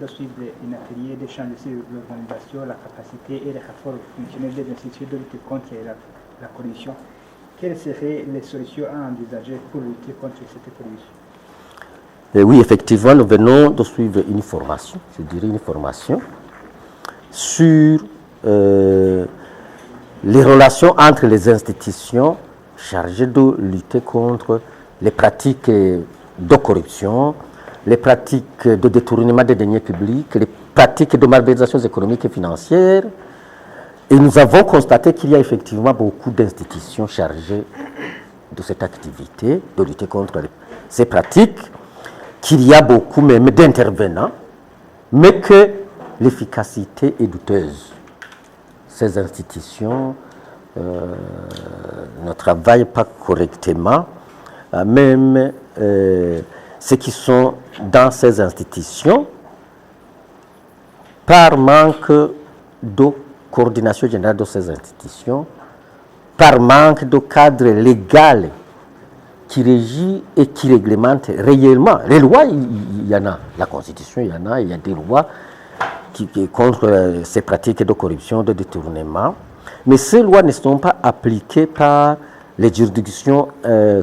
de suivre un atelier d'échange sur l'organisation, la capacité et les rapports fonctionnels des institutions de lutte contre la corruption. Quelles seraient les solutions à envisager pour lutter contre cette corruption? Oui, effectivement, nous venons de suivre une formation, je dirais une formation, sur les relations entre les institutions chargées de lutter contre les pratiques de corruption, les pratiques de détournement des deniers publics, les pratiques de malversation économique et financière. Et nous avons constaté qu'il y a effectivement beaucoup d'institutions chargées de cette activité, de lutter contre ces pratiques, qu'il y a beaucoup même d'intervenants, mais que l'efficacité est douteuse. Ces institutions ne travaillent pas correctement, même ceux qui sont dans ces institutions, par manque de coordination générale de ces institutions, par manque de cadre légal qui régit et qui réglemente réellement. Les lois, il y en a. La Constitution, il y en a. Il y a des lois qui contre ces pratiques de corruption, de détournement. Mais ces lois ne sont pas appliquées par les juridictions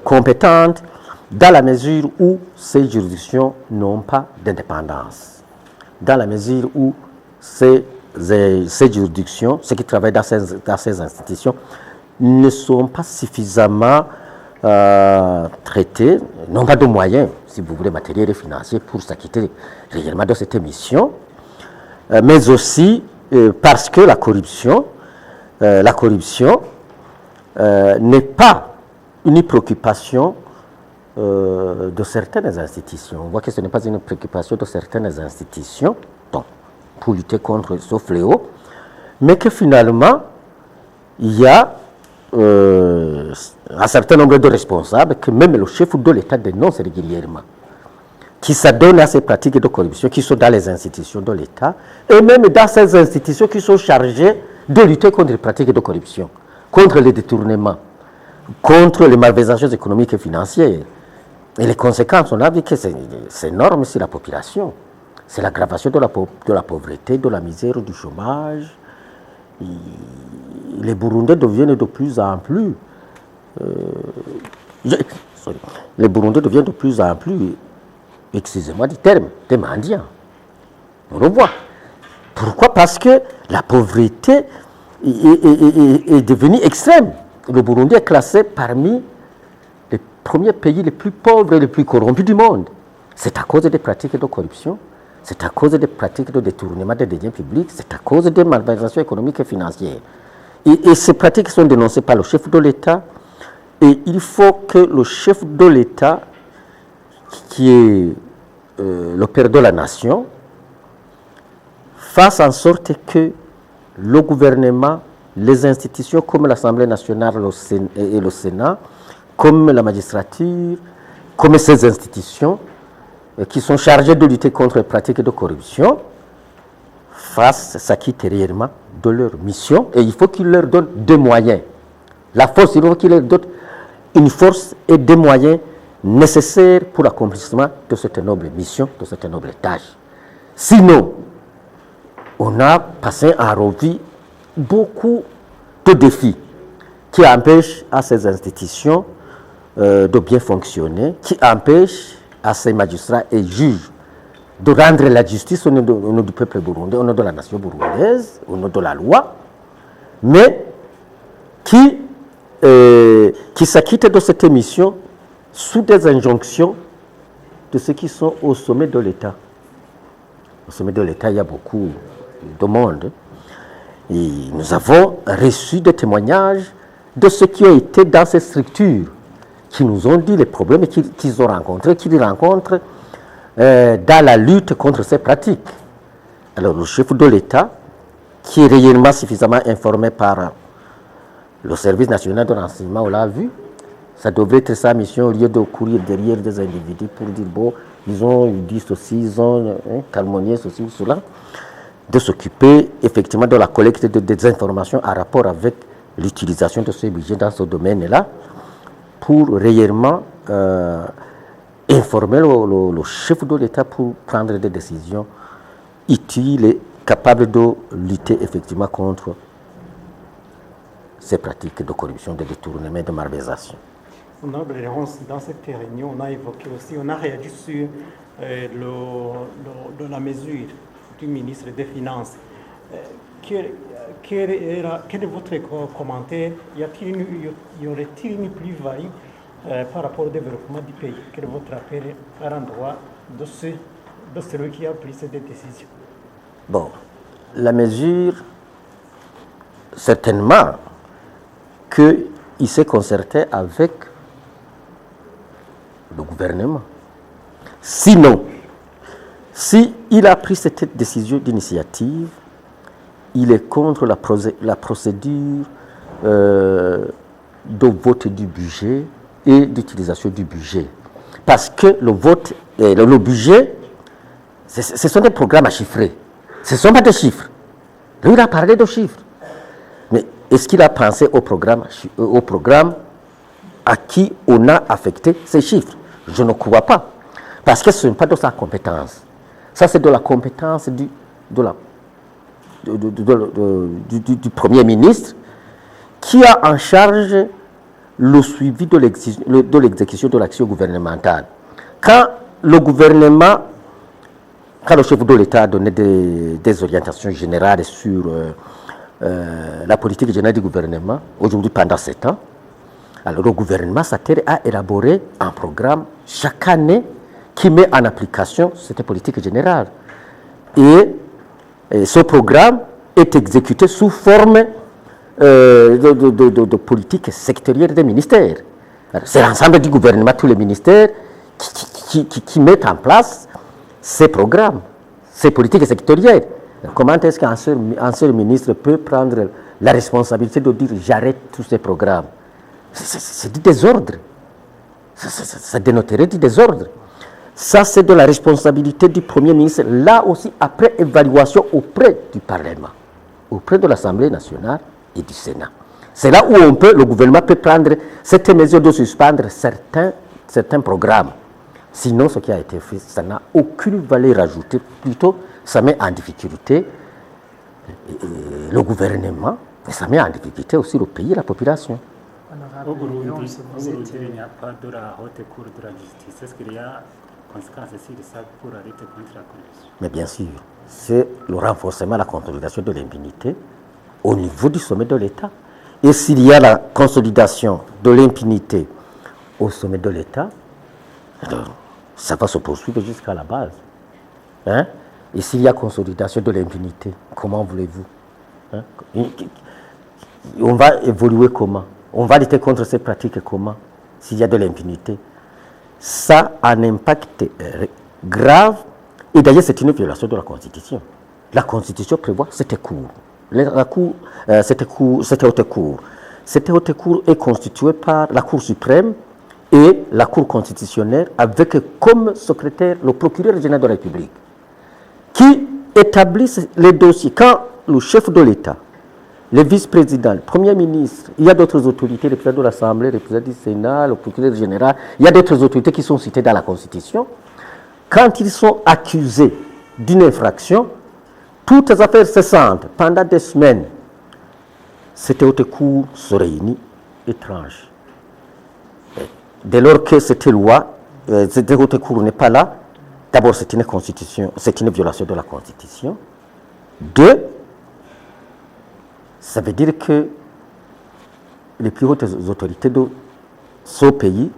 compétentes dans la mesure où ces juridictions n'ont pas d'indépendance. Dans la mesure où ces juridictions, ceux qui travaillent dans ces institutions, ne sont pas suffisamment traités, n'ont pas de moyens, si vous voulez, matériels et financiers pour s'acquitter réellement de cette mission, mais aussi parce que la corruption n'est pas une préoccupation de certaines institutions. On voit que ce n'est pas une préoccupation de certaines institutions donc, pour lutter contre ce fléau, mais que finalement, il y a un certain nombre de responsables que même le chef de l'État dénonce régulièrement, qui s'adonnent à ces pratiques de corruption qui sont dans les institutions de l'État et même dans ces institutions qui sont chargées de lutter contre les pratiques de corruption, contre les détournements, contre les malversations économiques et financières. Et les conséquences, on a vu que c'est énorme sur la population. C'est l'aggravation de la pauvreté, de la misère, du chômage. Les Burundais deviennent de plus en plus... les Burundais deviennent de plus en plus, excusez-moi du terme, des mendiants. On le voit. Pourquoi? Parce que la pauvreté est devenue extrême. Le Burundi est classé parmi les premiers pays les plus pauvres et les plus corrompus du monde. C'est à cause des pratiques de corruption, c'est à cause des pratiques de détournement des deniers publics, c'est à cause des malversations économiques et financières. Et ces pratiques sont dénoncées par le chef de l'État. Et il faut que le chef de l'État, qui est le père de la nation, fasse en sorte que le gouvernement, les institutions comme l'Assemblée nationale et le Sénat, comme la magistrature, comme ces institutions qui sont chargées de lutter contre les pratiques de corruption, s'acquittent réellement de leur mission. Et il faut qu'ils leur donnent des moyens. La force, il faut qu'ils leur donnent une force et des moyens nécessaires pour l'accomplissement de cette noble mission, de cette noble tâche. Sinon, on a passé en revue beaucoup de défis qui empêchent à ces institutions de bien fonctionner, qui empêchent à ces magistrats et juges de rendre la justice au nom du peuple burundais, au nom de la nation burundaise, au nom de la loi, mais qui s'acquittent de cette mission sous des injonctions de ceux qui sont au sommet de l'État. Au sommet de l'État, il y a beaucoup de monde. Et nous avons reçu des témoignages de ceux qui ont été dans ces structures, qui nous ont dit les problèmes qu'ils ont rencontrés, qu'ils rencontrent dans la lutte contre ces pratiques. Alors le chef de l'État, qui est réellement suffisamment informé par le service national de renseignement, on l'a vu, ça devrait être sa mission au lieu de courir derrière des individus pour dire, bon, ils ont dit ceci, ils ont calmonié ceci ou cela, de s'occuper effectivement de la collecte des informations en rapport avec l'utilisation de ce budget dans ce domaine-là, pour réellement informer le chef de l'État pour prendre des décisions utile et capable de lutter effectivement contre ces pratiques de corruption, de détournement, de malversation. Honorable Léonce, dans cette réunion, on a évoqué aussi, on a réagi sur la mesure du ministre des Finances. Quel est votre commentaire? Y aurait-il une plus-value par rapport au développement du pays? Quel est votre appel à l'endroit de celui qui a pris cette décision? Bon, la mesure, certainement qu'il s'est concerté avec le gouvernement. Sinon, s'il a pris cette décision d'initiative, il est contre la procédure de vote du budget et d'utilisation du budget. Parce que le budget, ce sont des programmes à chiffrer. Ce ne sont pas des chiffres. Lui, il a parlé de chiffres. Mais est-ce qu'il a pensé au programme à qui on a affecté ces chiffres? Je ne crois pas. Parce que ce n'est pas de sa compétence. Ça, c'est de la compétence du Premier ministre qui a en charge le suivi de l'exécution de l'action gouvernementale. Quand le chef de l'État a donné des orientations générales sur la politique générale du gouvernement, aujourd'hui pendant 7 ans, alors le gouvernement s'attelle à élaborer un programme chaque année qui met en application cette politique générale. Et ce programme est exécuté sous forme de politique sectorielle des ministères. C'est l'ensemble du gouvernement, tous les ministères, qui mettent en place ces programmes, ces politiques sectorielles. Comment est-ce qu'un seul ministre peut prendre la responsabilité de dire j'arrête tous ces programmes? C'est du désordre. Ça dénoterait du désordre. Ça, c'est de la responsabilité du Premier ministre, là aussi, après évaluation auprès du Parlement, auprès de l'Assemblée nationale et du Sénat. C'est là où le gouvernement peut prendre cette mesure de suspendre certains programmes. Sinon, ce qui a été fait, ça n'a aucune valeur ajoutée. Plutôt, ça met en difficulté le gouvernement, et ça met en difficulté aussi le pays et la population. Aujourd'hui, il n'y a pas de la haute cour de la justice. Est-ce qu'il y a conséquences sur ça pour la lutte contre la corruption? Mais bien sûr, c'est le renforcement, la consolidation de l'impunité au niveau du sommet de l'État. Et s'il y a la consolidation de l'impunité au sommet de l'État, ça va se poursuivre jusqu'à la base. Et s'il y a consolidation de l'impunité, comment voulez-vous? On va évoluer comment? On va lutter contre ces pratiques comment? S'il y a de l'impunité. Ça a un impact grave. Et d'ailleurs, c'est une violation de la Constitution. La Constitution prévoit cette cour. Cette haute cour. Cette haute cour est constituée par la Cour suprême et la Cour constitutionnelle avec comme secrétaire le procureur général de la République qui établissent les dossiers. Quand le chef de l'État, le vice-président, le premier ministre, il y a d'autres autorités, le président de l'Assemblée, le président du Sénat, le procureur général, il y a d'autres autorités qui sont citées dans la Constitution. Quand ils sont accusés d'une infraction, toutes les affaires cessantes pendant des semaines, cette haute cour se réunit étrange. Dès lors que cette loi, cette haute cour n'est pas là, d'abord c'est une constitution, c'est une violation de la Constitution. 2, ça veut dire que les plus hautes autorités de ce pays,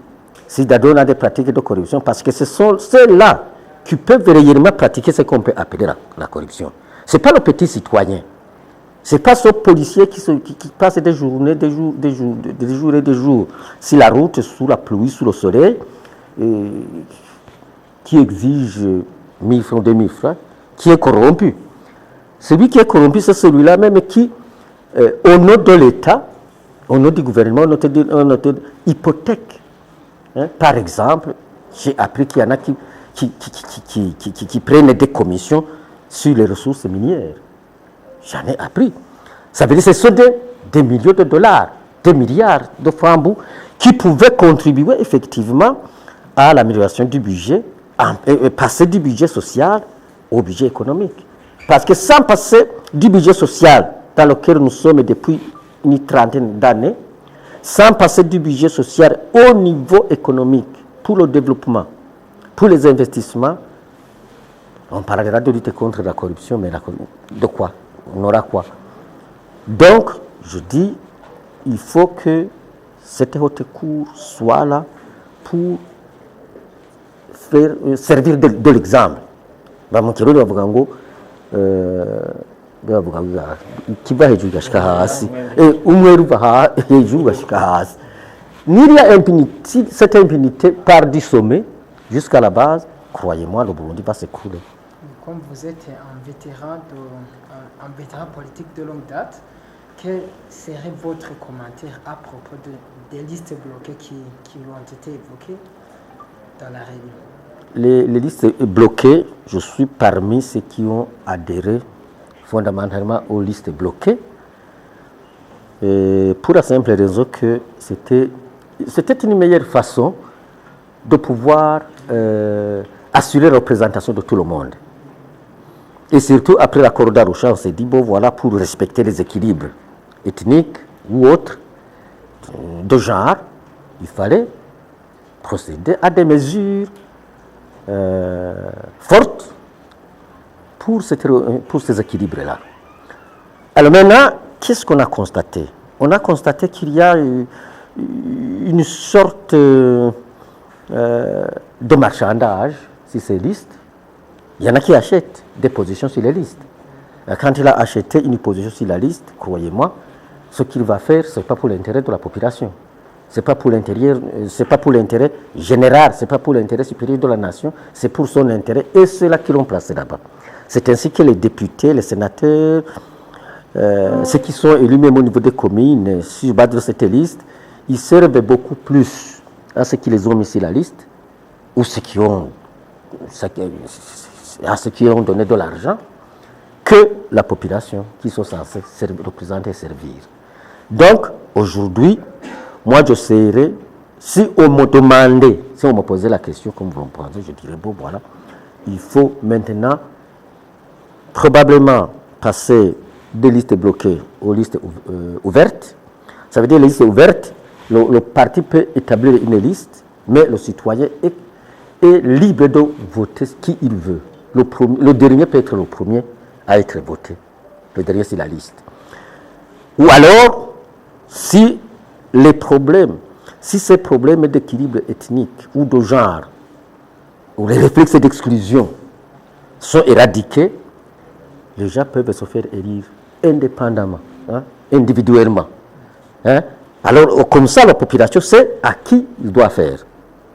s'ils donnent des pratiques de corruption, parce que ce sont ceux-là qui peuvent réellement pratiquer ce qu'on peut appeler la corruption. Ce n'est pas le petit citoyen. Ce n'est pas ce policier qui passe des journées, des jours et des jours sur la route, sous la pluie, sous le soleil, qui exige 1000 francs, 2000 francs, qui est corrompu. Celui qui est corrompu, c'est celui-là même qui, au nom de l'État, au nom du gouvernement, au nom de hypothèque. Par exemple, j'ai appris qu'il y en a qui prennent des commissions sur les ressources minières. J'en ai appris. Ça veut dire que ce sont des millions de dollars, des milliards de francs qui pouvaient contribuer effectivement à l'amélioration du budget, passer du budget social au budget économique. Parce que sans passer du budget social dans lequel nous sommes depuis une trentaine d'années, sans passer du budget social au niveau économique, pour le développement, pour les investissements, on parlera de lutte contre la corruption, mais de quoi? On aura quoi? Donc, je dis, il faut que cette haute cour soit là pour servir de l'exemple. Cette impunité part du sommet jusqu'à la base, croyez-moi, le Burundi va s'écrouler. Comme vous êtes un vétéran politique de longue date, quel serait votre commentaire à propos des listes bloquées qui ont été évoquées dans la réunion? Les listes bloquées, je suis parmi ceux qui ont adhéré fondamentalement aux listes bloquées, pour la simple raison que c'était une meilleure façon de pouvoir assurer la représentation de tout le monde. Et surtout, après l'accord d'Arusha, on s'est dit, bon voilà, pour respecter les équilibres ethniques ou autres de genre, il fallait procéder à des mesures fortes pour ces équilibres-là. Alors maintenant, qu'est-ce qu'on a constaté? On a constaté qu'il y a une sorte de marchandage sur ces listes. Il y en a qui achètent des positions sur les listes. Quand il a acheté une position sur la liste, croyez-moi, ce qu'il va faire, ce n'est pas pour l'intérêt de la population. Ce n'est pas pour l'intérêt général, ce n'est pas pour l'intérêt supérieur de la nation, c'est pour son intérêt et ceux-là qui l'ont placé là-bas. C'est ainsi que les députés, les sénateurs, ceux qui sont élus même au niveau des communes, sur base de cette liste, ils servent beaucoup plus à ceux qui les ont mis sur la liste ou à ceux qui ont donné de l'argent que la population qui sont censés représenter et servir. Donc, aujourd'hui, moi je serais, si on me demandait, si on me posait la question comme vous me posez, je dirais, bon voilà, il faut maintenant probablement passer des listes bloquées aux listes ouvertes. Ça veut dire les listes ouvertes, le parti peut établir une liste, mais le citoyen est libre de voter qui il veut. Le dernier peut être le premier à être voté, le dernier c'est la liste. Ou alors, si ces problèmes d'équilibre ethnique ou de genre, ou les réflexes d'exclusion sont éradiqués, les gens peuvent se faire élire indépendamment, individuellement. Alors, comme ça, la population sait à qui il doit faire.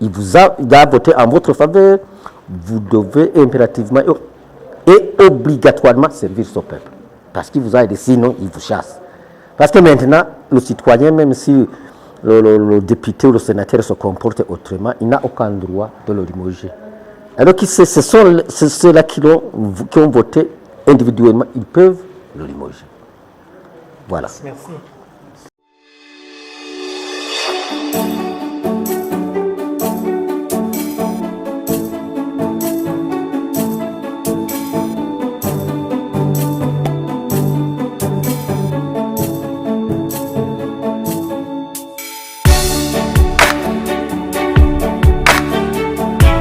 Il a voté en votre faveur, vous devez impérativement et obligatoirement servir son peuple. Parce qu'il vous a aidé, sinon il vous chasse. Parce que maintenant, le citoyen, même si le député ou le sénateur se comporte autrement, il n'a aucun droit de le limoger. Alors que ce sont ceux-là qui ont voté individuellement, ils peuvent le limoger. Voilà. Merci.